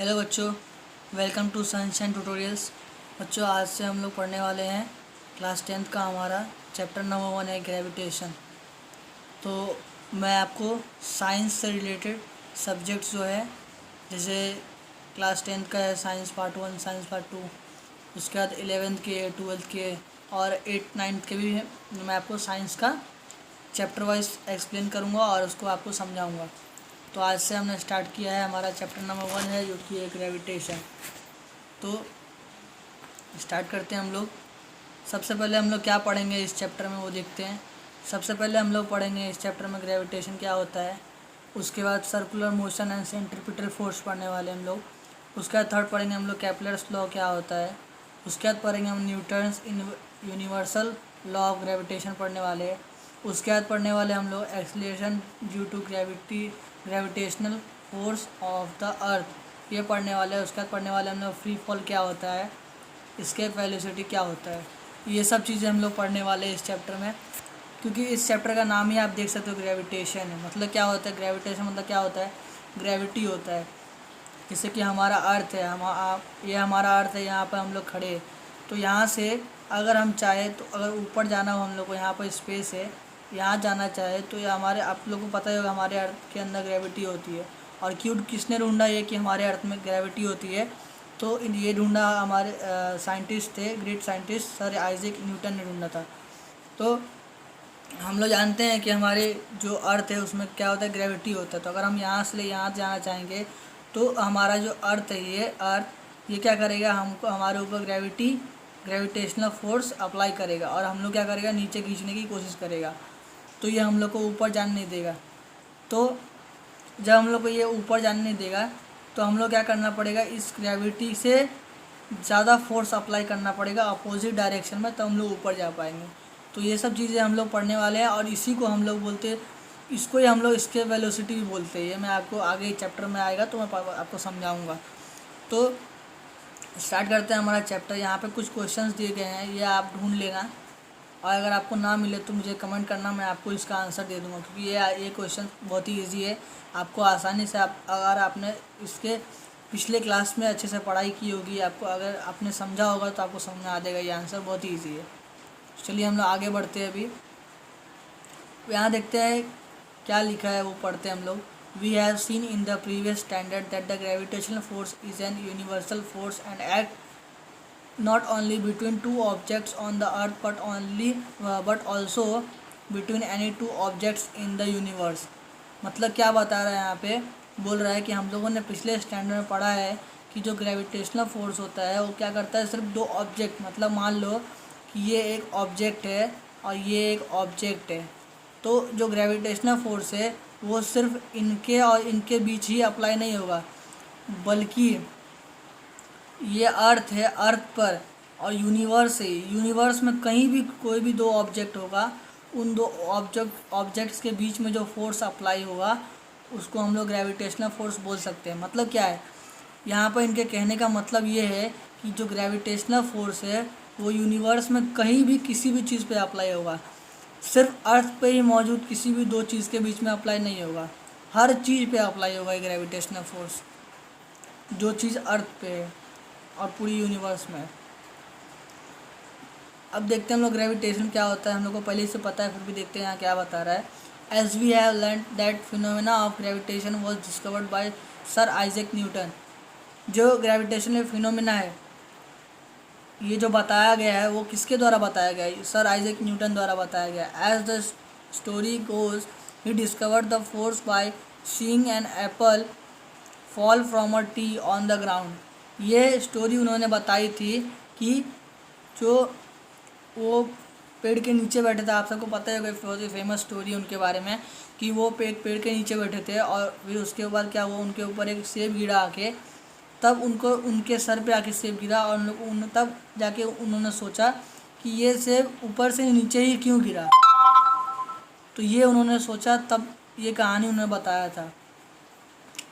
Hello बच्चों, welcome to sunshine tutorials. बच्चों, आज से हम लोग पढ़ने वाले हैं क्लास 10th का हमारा चैप्टर नंबर 1 है ग्रेविटेशन। तो मैं आपको साइंस से रिलेटेड सब्जेक्ट्स जो है, जैसे क्लास 10th का है साइंस पार्ट 1, साइंस पार्ट 2, उसके बाद 11th के, 12th के और 8th 9th के भी है। मैं आपको साइंस का चैप्टर वाइज एक्सप्लेन करूँगा और उसको आपको समझाऊँगा। तो आज से हमने स्टार्ट किया है, हमारा चैप्टर नंबर 1 है जो कि है ग्रेविटेशन। तो स्टार्ट करते हैं हम लोग। सबसे पहले हम लोग क्या पढ़ेंगे इस चैप्टर में वो देखते हैं। सबसे पहले हम लोग पढ़ेंगे इस चैप्टर में ग्रेविटेशन क्या होता है। उसके बाद circular motion and centripetal force पढ़ने वाले हम लोग। उसके बाद थर्ड पढ़ेंगे हम लोग केपलर्स लॉ क्या होता है। उसके बाद पढ़ेंगे हम Newton's universal law of gravitation पढ़ने वाले हैं। उसके बाद पढ़ने वाले हम लोग acceleration due to gravitational force of the earth, ये पढ़ने वाले हैं। उसके बाद पढ़ने वाले हम लोग फ्री फॉल क्या होता है, एस्केप वेलोसिटी क्या होता है। ये सब चीज़ें हम लोग पढ़ने वाले हैं इस चैप्टर में, क्योंकि इस चैप्टर का नाम ही आप देख सकते हो ग्रेविटेशन है। मतलब क्या होता है ग्रेविटेशन, मतलब क्या होता है, ग्रेविटी होता है। जैसे कि हमारा अर्थ है, ये हमारा अर्थ है, यहाँ पर हम लोग खड़े। तो यहाँ से अगर हम चाहें तो अगर ऊपर जाना हो हम लोग को, यहाँ पर स्पेस है, यहाँ जाना चाहे तो ये हमारे, आप लोगों को पता ही होगा हमारे अर्थ के अंदर ग्रेविटी होती है। और क्यों, किसने ढूंढा ये कि हमारे अर्थ में ग्रेविटी होती है, तो ये ढूंढा हमारे साइंटिस्ट थे, great scientist sir Isaac Newton ने ढूंढा था। तो हम लोग जानते हैं कि हमारे जो अर्थ है उसमें क्या होता है, ग्रेविटी होता है। तो अगर हम यहाँ से यहाँ जाना चाहेंगे तो हमारा जो अर्थ है, ये अर्थ ये क्या करेगा, हमको हमारे ऊपर ग्रेविटेशनल फोर्स अप्लाई करेगा और हम लोग क्या करेगा, नीचे खींचने की कोशिश करेगा। तो ये हम लोग को ऊपर जाने नहीं देगा। तो जब हम लोग को ये ऊपर जाने नहीं देगा तो हम लोग क्या करना पड़ेगा, इस ग्रेविटी से ज़्यादा फोर्स अप्लाई करना पड़ेगा अपोजिट डायरेक्शन में, तब हम लोग ऊपर जा पाएंगे। तो ये सब चीज़ें हम लोग पढ़ने वाले हैं और इसी को हम लोग बोलते हैं, इसको ही हम लोग एस्केप वेलोसिटी भी बोलते हैं। ये मैं आपको आगे चैप्टर में आएगा तो मैं आपको समझाऊँगा। तो स्टार्ट करते हैं हमारा चैप्टर। यहाँ पे कुछ क्वेश्चंस दिए गए हैं, ये आप ढूंढ लेना और अगर आपको ना मिले तो मुझे कमेंट करना, मैं आपको इसका आंसर दे दूँगा, क्योंकि ये क्वेश्चन बहुत ही इजी है। आपको आसानी से अगर आपने इसके पिछले क्लास में अच्छे से पढ़ाई की होगी, आपको अगर आपने समझा होगा तो आपको समझ में आ जाएगा। ये आंसर बहुत ही ईजी है। चलिए हम लोग आगे बढ़ते हैं। अभी यहाँ देखते हैं क्या लिखा है, वो पढ़ते हैं हम लोग। We have seen in the previous standard that the gravitational force is an universal force and act not only between two objects on the earth but also between any two objects in the universe। मतलब क्या बता रहा है यहाँ पे, बोल रहा है कि हम लोगों ने पिछले स्टैंडर्ड में पढ़ा है कि जो ग्रेविटेशनल फोर्स होता है वो क्या करता है, सिर्फ दो ऑब्जेक्ट, मतलब मान लो कि ये एक ऑब्जेक्ट है और ये एक ऑब्जेक्ट है, तो जो ग्रेविटेशनल फोर्स है वो सिर्फ इनके और इनके बीच ही अप्लाई नहीं होगा, बल्कि ये अर्थ है, अर्थ पर और यूनिवर्स है, यूनिवर्स में कहीं भी कोई भी दो ऑब्जेक्ट होगा, उन दो ऑब्जेक्ट्स के बीच में जो फोर्स अप्लाई होगा उसको हम लोग ग्रेविटेशनल फोर्स बोल सकते हैं। मतलब क्या है, यहाँ पर इनके कहने का मतलब ये है कि जो ग्रेविटेशनल फोर्स है वो यूनिवर्स में कहीं भी किसी भी चीज़ पे अप्लाई होगा, सिर्फ अर्थ पे ही मौजूद किसी भी दो चीज़ के बीच में अप्लाई नहीं होगा, हर चीज़ पे अप्लाई होगा ग्रेविटेशनल फोर्स, जो चीज़ अर्थ पे है और पूरी यूनिवर्स में। अब देखते हैं हम लोग ग्रेविटेशन क्या होता है। हम लोग को पहले से पता है, फिर भी देखते हैं यहाँ क्या बता रहा है। As we have learn that phenomena of gravitation was discovered by sir Isaac Newton. जो ग्रेविटेशन फिनोमेना है, ये जो बताया गया है वो किसके द्वारा बताया गया है, सर आइजैक न्यूटन द्वारा बताया गया है। As the story goes he discovered the force by seeing an apple fall from a tree on the ground. ये स्टोरी उन्होंने बताई थी कि जो वो पेड़ के नीचे बैठे थे, आप सबको पता है बहुत ही फेमस स्टोरी उनके बारे में, कि वो पेड़ के नीचे बैठे थे और फिर उसके बाद क्या हुआ, उनके ऊपर एक सेब गिरा आके, तब उनको उनके सर पे आके सेब गिरा और तब जाके उन्होंने सोचा कि ये सेब ऊपर से नीचे ही क्यों गिरा। तो ये उन्होंने सोचा, तब ये कहानी उन्होंने बताया था।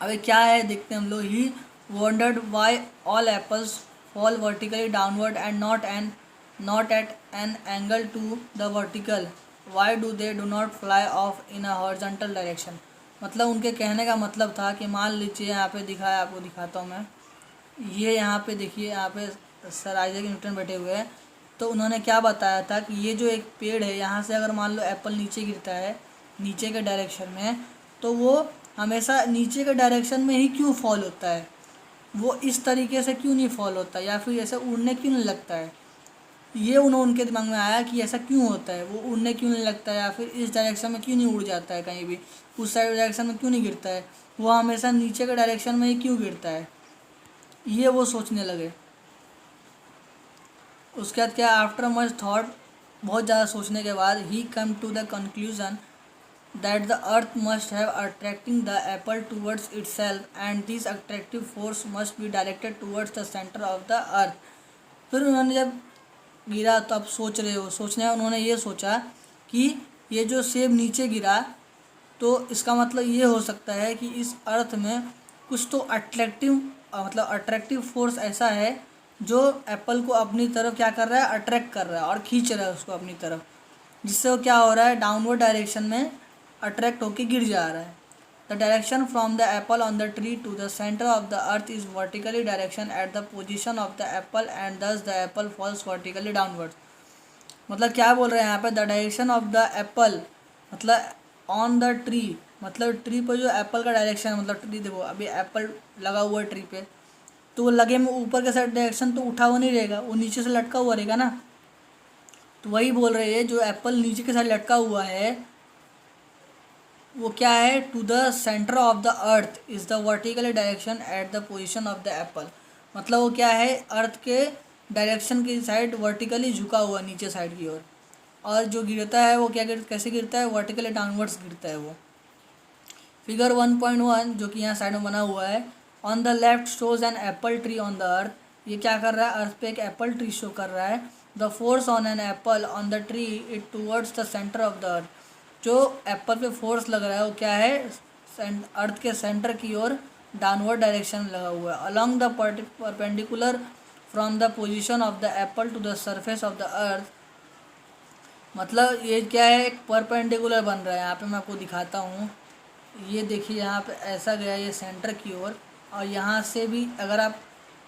अबे क्या है देखते हैं हम लोग। ही wondered why all apples fall vertically downward and not at an angle to the vertical, why do they do not fly off in a horizontal direction। मतलब उनके कहने का मतलब था कि मान लीजिए यहाँ पे दिखाया, आपको दिखाता हूँ मैं, ये यहाँ पे देखिए, यहाँ पे सर आइजैक न्यूटन बैठे हुए हैं। तो उन्होंने क्या बताया था कि ये जो एक पेड़ है, यहाँ से अगर मान लो एप्पल नीचे गिरता है, नीचे के डायरेक्शन में, तो वो हमेशा नीचे के डायरेक्शन में ही क्यों फॉल होता है, वो इस तरीके से क्यों नहीं फॉल होता, या फिर ऐसे उड़ने क्यों नहीं लगता है। ये उनके दिमाग में आया कि ऐसा क्यों होता है, वो उड़ने क्यों नहीं लगता है, या फिर इस डायरेक्शन में क्यों नहीं उड़ जाता है, कहीं भी उस साइड डायरेक्शन में क्यों नहीं गिरता है, वो हमेशा नीचे के डायरेक्शन में ही क्यों गिरता है। ये वो सोचने लगे। उसके बाद क्या, आफ्टर मच थॉट, बहुत ज़्यादा सोचने के बाद, he come to the conclusion that the earth must have attracting the apple towards itself and this attractive force must be directed towards the centre of the earth. फिर उन्होंने जब गिरा, तो अब सोच रहे हो, सोचने में उन्होंने ये सोचा कि ये जो सेब नीचे गिरा, तो इसका मतलब ये हो सकता है कि इस अर्थ में कुछ तो अट्रैक्टिव फोर्स ऐसा है जो एप्पल को अपनी तरफ क्या कर रहा है, अट्रैक्ट कर रहा है और खींच रहा है उसको अपनी तरफ, जिससे वो क्या हो रहा है, डाउनवर्ड डायरेक्शन में अट्रैक्ट होके गिर जा रहा है। The direction from the apple on the tree to the centre of the earth is vertically direction at the position of the apple and thus the apple falls vertically downward. मतलब क्या बोल रहे हैं यहाँ पे, the direction of the apple मतलब on the tree, मतलब tree पर जो एप्पल का डायरेक्शन, मतलब ट्री देखो अभी एप्पल लगा हुआ है ट्री पे, तो वो लगे में ऊपर के साइड डायरेक्शन तो उठा हुआ नहीं रहेगा, वो नीचे से लटका हुआ रहेगा ना। तो वही बोल रहे हैं, जो एप्पल नीचे के साइड लटका हुआ है वो क्या है, to the centre of the earth is the vertical direction at the position of the apple. मतलब वो क्या है, अर्थ के डायरेक्शन की साइड वर्टिकली झुका हुआ नीचे साइड की ओर, और जो गिरता है वो क्या कैसे गिरता है, वर्टिकली डाउनवर्ड्स गिरता है वो। फिगर 1.1 जो कि यहाँ साइड में बना हुआ है, on the left shows an apple tree on the earth. ये क्या कर रहा है, अर्थ पे एक एप्पल ट्री शो कर रहा है। The force on an apple on the tree it towards the centre of the अर्थ। जो एप्पल पे फोर्स लग रहा है वो क्या है, अर्थ के सेंटर की ओर डाउनवर्ड डायरेक्शन लगा हुआ है। Along the perpendicular from the position of the apple to the surface of the earth. मतलब ये क्या है, एक परपेंडिकुलर बन रहा है। यहाँ पे मैं आपको दिखाता हूँ, ये देखिए यहाँ पे ऐसा गया ये सेंटर की ओर, और यहाँ से भी अगर आप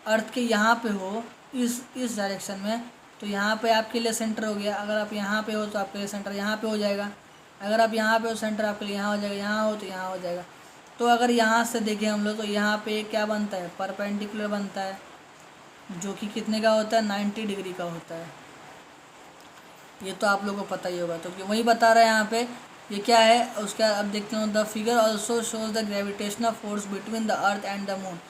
अर्थ के यहाँ पे हो इस डायरेक्शन में, तो यहाँ पे आपके लिए सेंटर हो गया। अगर आप यहाँ पे हो तो आपके लिए सेंटर यहाँ पे हो जाएगा। अगर आप यहाँ पे हो, सेंटर आपके लिए यहाँ हो जाएगा, यहाँ हो तो यहाँ हो जाएगा। तो अगर यहाँ से देखें हम लोग, तो यहाँ पे क्या बनता है, परपेंडिकुलर बनता है, जो कि कितने का होता है, 90 डिग्री का होता है। ये तो आप लोगों को पता ही होगा। तो वही बता रहा है यहाँ पे, ये क्या है उसका। अब देखते हैं, the figure also shows the gravitational force between the earth and the moon.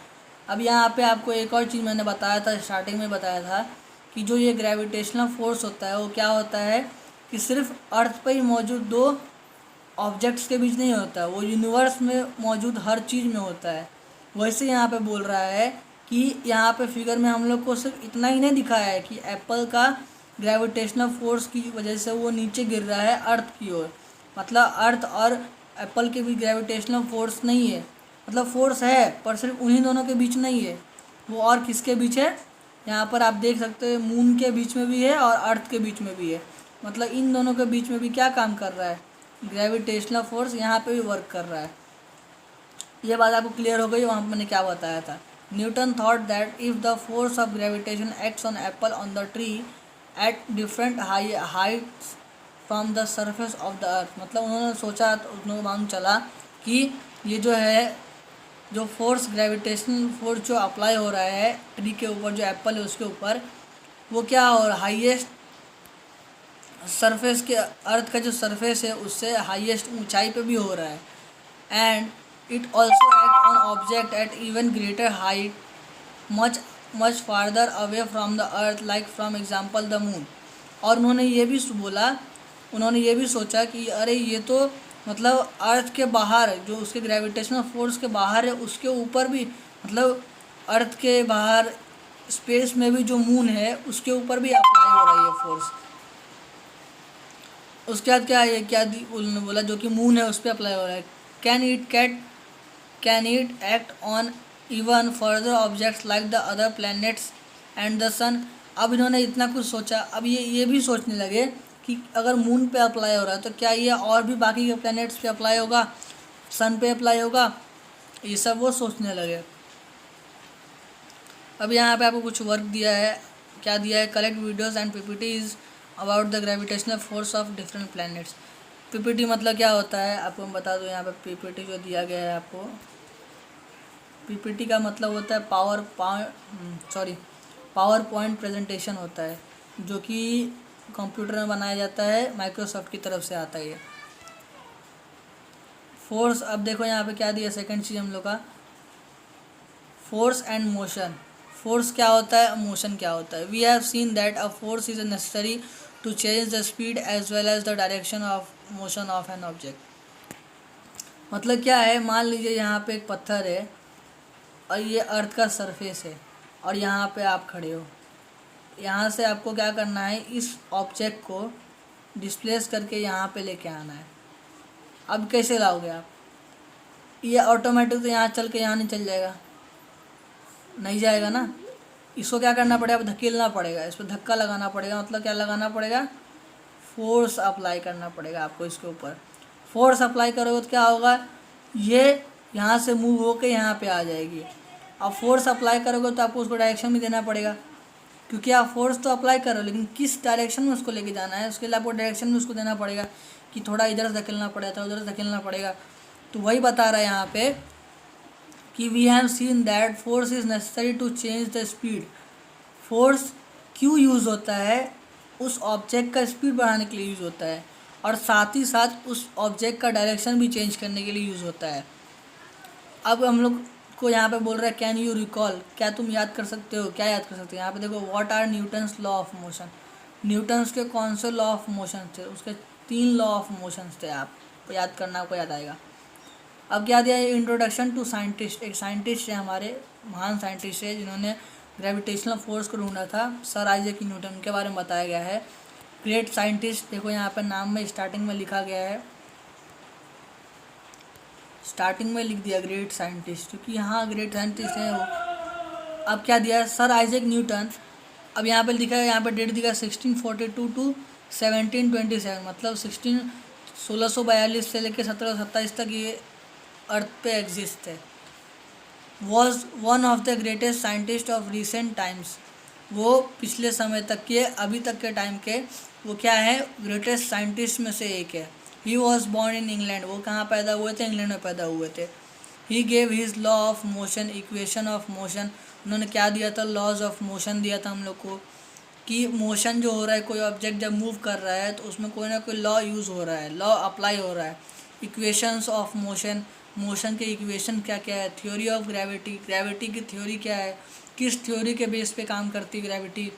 अब यहाँ पे आपको एक और चीज़ मैंने बताया था, स्टार्टिंग में बताया था कि जो ये ग्रेविटेशनल फोर्स होता है वो क्या होता है कि सिर्फ अर्थ पर ही मौजूद दो ऑब्जेक्ट्स के बीच नहीं होता, वो यूनिवर्स में मौजूद हर चीज़ में होता है। वैसे यहाँ पे बोल रहा है कि यहाँ पे फिगर में हम लोग को सिर्फ इतना ही नहीं दिखाया है कि एप्पल का ग्रेविटेशनल फोर्स की वजह से वो नीचे गिर रहा है अर्थ की ओर। मतलब अर्थ और एप्पल के भी ग्रेविटेशनल फोर्स नहीं है, मतलब फोर्स है पर सिर्फ उन्हीं दोनों के बीच नहीं है, वो और किसके बीच है, यहाँ पर आप देख सकते हो मून के बीच में भी है और अर्थ के बीच में भी है। मतलब इन दोनों के बीच में भी क्या काम कर रहा है, ग्रेविटेशनल फोर्स यहाँ पे भी वर्क कर रहा है। ये बात आपको क्लियर हो गई, वहाँ पर मैंने क्या बताया था। Newton thought that if the force of gravitation acts on Apple on the tree at different Heights from the surface of the earth. मतलब उन्होंने सोचा, तो उन्होंने मालूम चला कि ये जो है, जो फोर्स ग्रेविटेशनल फोर्स जो अप्लाई हो रहा है ट्री के ऊपर, जो एप्पल है उसके ऊपर, वो क्या हो रहा है, हाईएस्ट सरफेस के, अर्थ का जो सरफेस है उससे हाईएस्ट ऊंचाई पे भी हो रहा है। And it also act on object at even greater height much farther away from the earth, like from example the moon. और उन्होंने ये भी बोला, उन्होंने ये भी सोचा कि अरे ये तो मतलब अर्थ के बाहर, जो उसके ग्रेविटेशनल फोर्स के बाहर है, उसके ऊपर भी, मतलब अर्थ के बाहर स्पेस में भी जो मून है उसके ऊपर भी अप्लाई हो रही है फोर्स। उसके बाद क्या है, क्या उन्होंने बोला, जो कि मून है उस पर अप्लाई हो रहा है। Can it act on even further objects like the other planets and the sun. अब इन्होंने इतना कुछ सोचा, अब ये भी सोचने लगे कि अगर मून पे अप्लाई हो रहा है तो क्या ये और भी बाकी के प्लैनेट्स पे अप्लाई होगा। सन पे अप्लाई होगा, ये सब वो सोचने लगे। अब यहाँ पे आपको कुछ वर्क दिया है, क्या दिया है, collect videos and PPTs about the gravitational force of different planets. PPT मतलब क्या होता है आपको मैं बता दूँ। यहाँ पे पीपीटी जो दिया गया है आपको, पीपीटी का मतलब होता है पावर पॉइंट प्रेजेंटेशन होता है, जो कि कंप्यूटर में बनाया जाता है, माइक्रोसॉफ्ट की तरफ से आता है ये। फोर्स, अब देखो यहाँ पे क्या दिया, सेकंड चीज़ हम लोग का फोर्स एंड मोशन। फोर्स क्या होता है, मोशन क्या होता है। We have seen that a force is necessary to change the speed as well as the direction of motion of an object. मतलब क्या है, मान लीजिए यहाँ पे एक पत्थर है और ये अर्थ का सरफेस है और यहाँ पे आप खड़े हो। यहाँ से आपको क्या करना है, इस ऑब्जेक्ट को डिस्प्लेस करके यहाँ पे लेके आना है। अब कैसे लाओगे आप, ये ऑटोमेटिक तो यहाँ चल के यहाँ नहीं चल जाएगा, नहीं जाएगा ना। इसको क्या करना पड़ेगा, अब धकेलना पड़ेगा, इस पर धक्का लगाना पड़ेगा। मतलब क्या लगाना पड़ेगा, फोर्स अप्लाई करना पड़ेगा आपको इसके ऊपर। फोर्स अप्लाई करोगे तो क्या होगा, ये यहाँ से मूव होके यहाँ पे आ जाएगी। अब फोर्स अप्लाई करोगे तो आपको उसको डायरेक्शन भी देना पड़ेगा, क्योंकि आप फोर्स तो अप्लाई करो लेकिन किस डायरेक्शन में उसको लेके जाना है, उसके लिए आपको डायरेक्शन में उसको देना पड़ेगा कि थोड़ा इधर से धकेलना पड़ेगा, थोड़ा उधर से धकेलना पड़ेगा। तो वही बता रहा है यहाँ पे कि we have seen that force is necessary to change the speed. Force क्यों यूज़ होता है, उस ऑब्जेक्ट का स्पीड बढ़ाने के लिए यूज़ होता है, और साथ ही साथ उस ऑब्जेक्ट का डायरेक्शन भी चेंज करने के लिए यूज़ होता है। अब हम लोग को यहाँ पे बोल रहा है कैन यू रिकॉल, क्या तुम याद कर सकते हो, क्या याद कर सकते हो। यहाँ पे देखो what are Newton's laws of motion. Newton's के कौन से लॉ ऑफ मोशन थे, उसके 3 लॉ ऑफ मोशन थे, आप याद करना, आपको याद आएगा। अब क्या दिया है, इंट्रोडक्शन टू साइंटिस्ट। एक साइंटिस्ट है हमारे, महान साइंटिस्ट है जिन्होंने ग्रेविटेशनल फोर्स को ढूंढा था, सर आइजैक न्यूटन के बारे में बताया गया है। ग्रेट साइंटिस्ट, देखो यहाँ पर नाम में स्टार्टिंग में लिखा गया है, स्टार्टिंग में लिख दिया ग्रेट साइंटिस्ट, क्योंकि यहाँ ग्रेट साइंटिस्ट है वो। अब क्या दिया है, सर आइजैक न्यूटन। अब यहाँ पे लिखा है, यहाँ पे डेट दिखा 1642 टू 1727, मतलब 1642 से लेकर 1727 तक ये अर्थ पे एग्जिस्ट है। Was one of the greatest scientist of recent times. वो पिछले समय तक के, अभी तक के टाइम के वो क्या है, ग्रेटेस्ट साइंटिस्ट में से एक है। He was born in England. वो कहाँ पैदा हुए थे, इंग्लैंड में पैदा हुए थे। He gave his law of motion, equation of motion. उन्होंने क्या दिया था, लॉज ऑफ मोशन दिया था हम लोग को, कि मोशन जो हो रहा है, कोई ऑब्जेक्ट जब मूव कर रहा है तो उसमें कोई ना कोई लॉ यूज़ हो रहा है, लॉ अप्लाई हो रहा है। इक्वेशंस ऑफ मोशन, मोशन के इक्वेशन क्या क्या है। थ्योरी ऑफ ग्रेविटी, ग्रेविटी की थ्योरी क्या है, किस थ्योरी के बेस पे काम करती है gravity.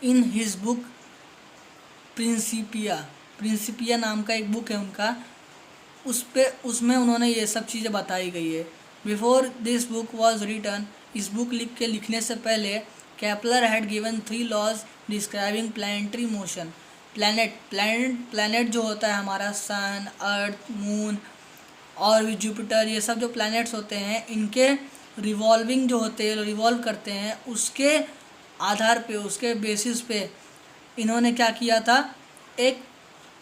In his book Principia, Principia नाम का एक बुक है उनका, उसमें उन्होंने ये सब चीज़ें बताई गई है। Before this book was written, इस बुक लिखने से पहले Kepler had given 3 laws describing planetary motion. Planet जो होता है हमारा, सन, अर्थ, मून और जुपिटर, ये सब जो प्लैनेट्स होते हैं, इनके रिवॉल्विंग जो होते हैं, रिवॉल्व करते हैं, उसके आधार पे, उसके बेसिस पे इन्होंने क्या किया था, एक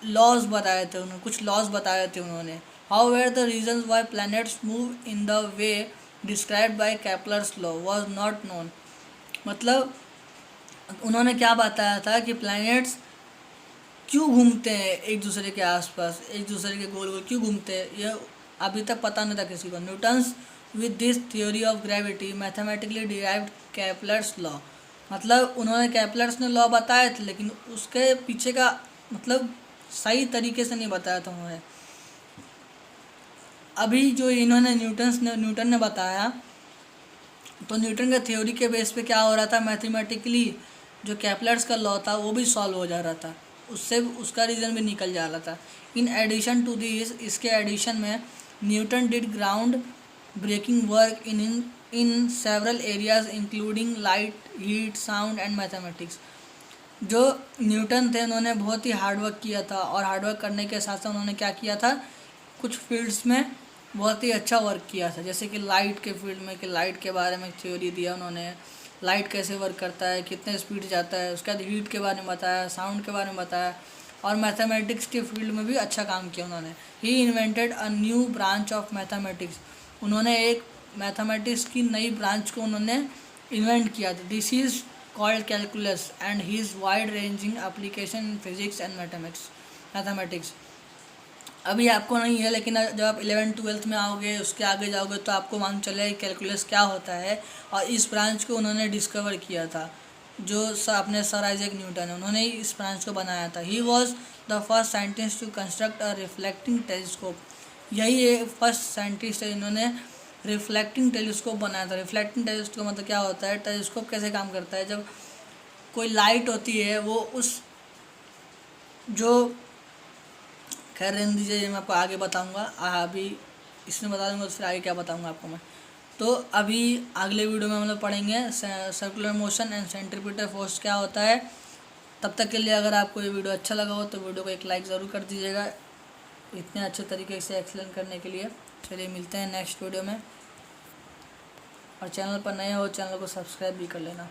लॉज बताए थे उन्होंने, कुछ लॉज बताए थे उन्होंने। How were the reason why planets move in the way described by Kepler's law was not known. मतलब उन्होंने क्या बताया था कि प्लैनेट्स क्यों घूमते हैं एक दूसरे के आसपास, एक दूसरे के गोल गोल क्यों घूमते हैं, ये अभी तक पता नहीं था किसी को। Newton's with this theory of gravity mathematically derived Kepler's law. मतलब उन्होंने केपलर्स ने लॉ बताए थे, लेकिन उसके पीछे का मतलब सही तरीके से नहीं बताया था उन्होंने। अभी जो इन्होंने न्यूटन ने बताया, तो न्यूटन के थ्योरी के बेस पे क्या हो रहा था, मैथमेटिकली जो केपलर्स का लॉ था वो भी सॉल्व हो जा रहा था, उससे उसका रीज़न भी निकल जा रहा था। इन एडिशन टू दिस, इसके एडिशन में Newton did ground breaking work in several areas including light, heat, sound and mathematics. जो न्यूटन थे उन्होंने बहुत ही हार्डवर्क किया था, और हार्डवर्क करने के साथ साथ उन्होंने क्या किया था, कुछ फील्ड्स में बहुत ही अच्छा वर्क किया था। जैसे कि लाइट के फील्ड में, कि लाइट के बारे में थ्योरी दिया उन्होंने, लाइट कैसे वर्क करता है, कितने स्पीड जाता है। उसके बाद हीट के बारे में बताया, साउंड के बारे में बताया, और मैथमेटिक्स के फील्ड में भी अच्छा काम किया उन्होंने। He invented a new branch of mathematics, उन्होंने एक मैथमेटिक्स की नई ब्रांच को उन्होंने इन्वेंट किया था। This is called calculus and his wide ranging application in physics and mathematics. अभी आपको नहीं है, लेकिन जब आप 11th-12th में आओगे, उसके आगे जाओगे तो आपको मालूम चलेगा कैलकुलस क्या होता है। और इस ब्रांच को उन्होंने डिस्कवर किया था, जो अपने सर आइजैक न्यूटन है, उन्होंने ही इस ब्रांच को बनाया था। He was the first scientist to construct a reflecting telescope, यही एक फर्स्ट साइंटिस्ट है जिन्होंने रिफ्लेक्टिंग टेलीस्कोप बनाया था। रिफ्लेक्टिंग टेलीस्कोप मतलब क्या होता है, टेलीस्कोप कैसे काम करता है, जब कोई लाइट होती है वो उस जो खैर रहने दीजिए, ये मैं आपको आगे बताऊंगा। अभी इसमें बता दूंगा तो फिर आगे क्या बताऊंगा आपको मैं। तो अभी अगले वीडियो में हम लोग पढ़ेंगे circular motion and centripetal force क्या होता है। तब तक के लिए अगर आपको ये वीडियो अच्छा लगा हो तो वीडियो को एक लाइक ज़रूर कर दीजिएगा, इतने अच्छे तरीके से एक्सप्लेन करने के लिए। चलिए मिलते हैं नेक्स्ट वीडियो में, और चैनल पर नए हो चैनल को सब्सक्राइब भी कर लेना।